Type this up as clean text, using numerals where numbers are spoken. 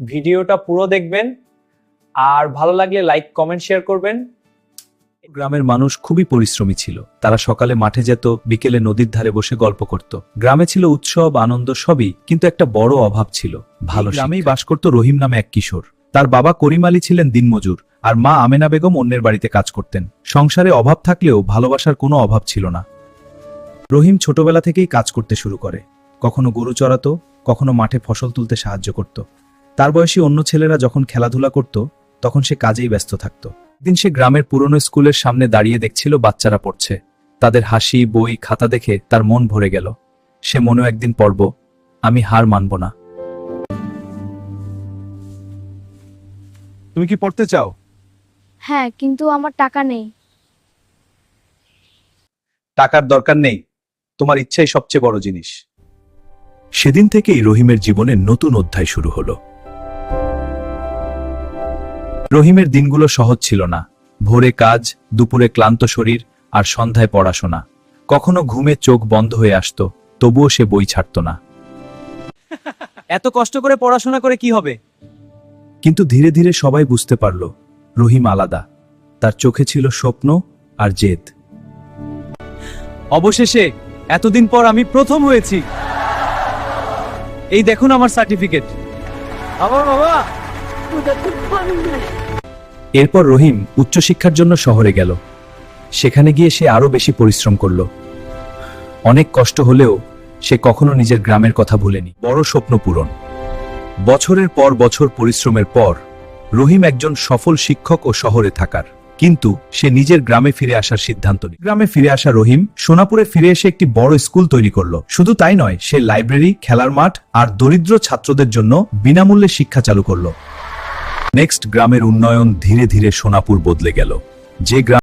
ভিডিওটা পুরো দেখবেন, আর ভালো লাগলে লাইক কমেন্ট শেয়ার করবেন। গ্রামের মানুষ খুবই পরিশ্রমী ছিল। তারা সকালে মাঠে যেত, বিকেলে নদীর ধারে বসে গল্প করত। গ্রামে ছিল উৎসব, আনন্দ সবই, কিন্তু একটা বড় অভাব ছিল ভালো। গ্রামেই বাস করত রহিম নামে এক কিশোর। তার বাবা করিম আলী ছিলেন দিনমজুর, আর মা আমেনা বেগম অন্যের বাড়িতে কাজ করতেন। সংসারে অভাব থাকলেও ভালোবাসার কোনো অভাব ছিল না। রহিম ছোটবেলা থেকেই কাজ করতে শুরু করে। কখনো গরু চড়াতো, কখনো মাঠে ফসল তুলতে সাহায্য করত। তার বয়সী অন্য ছেলেরা যখন খেলাধুলা করত, তখন সে কাজেই ব্যস্ত থাকত। একদিন সে গ্রামের পুরনো স্কুলের সামনে দাঁড়িয়ে দেখছিল বাচ্চারা পড়ছে। তাদের হাসি, বই, খাতা দেখে তার মন ভরে গেল। সে মনেও একদিন পড়ব, আমি হার মানব না। তুমি কি পড়তে চাও? হ্যাঁ, কিন্তু আমার টাকা নেই। টাকার দরকার নেই, তোমার ইচ্ছাই সবচেয়ে বড় জিনিস। সেদিন থেকেই রহিমের জীবনের নতুন অধ্যায় শুরু হলো। রহিমের দিনগুলো সহজ ছিল না। ভোরে কাজ, দুপুরে ক্লান্ত শরীর, আর সন্ধ্যায় পড়াশোনা। কখনো ঘুমে চোখ বন্ধ হয়ে আসতো, তবুও সে বই ছাড়ত না। এত কষ্ট করে পড়াশোনা করে কি হবে? কিন্তু ধীরে ধীরে সবাই বুঝতে পারল রহিম আলাদা। তার চোখে ছিল স্বপ্ন আর জেদ। অবশেষে এতদিন পর আমি প্রথম হয়েছি। এই দেখুন আমার সার্টিফিকেট। আমার বাবা। এরপর রহিম উচ্চশিক্ষার জন্য শহরে গেল। সেখানে গিয়ে সে আরো বেশি পরিশ্রম করল। অনেক কষ্ট হলেও সে কখনো নিজের গ্রামের কথা ভুলেনি। বড় স্বপ্ন পূরণ। বছরের পর বছর পরিশ্রমের পর রহিম একজন সফল শিক্ষক ও শহরে থাকার। কিন্তু সে নিজের গ্রামে ফিরে আসার সিদ্ধান্ত নেয়। গ্রামে ফিরে আসা রহিম সোনাপুরে ফিরে এসে একটি বড় স্কুল তৈরি করলো। শুধু তাই নয়, সে লাইব্রেরি, খেলার মাঠ আর দরিদ্র ছাত্রদের জন্য বিনামূল্যে শিক্ষা চালু করলো। নেক্সট গ্রামের উন্নয়ন ধীরে ধীরে সোনাপুর বদলে গেল। যে গ্রাম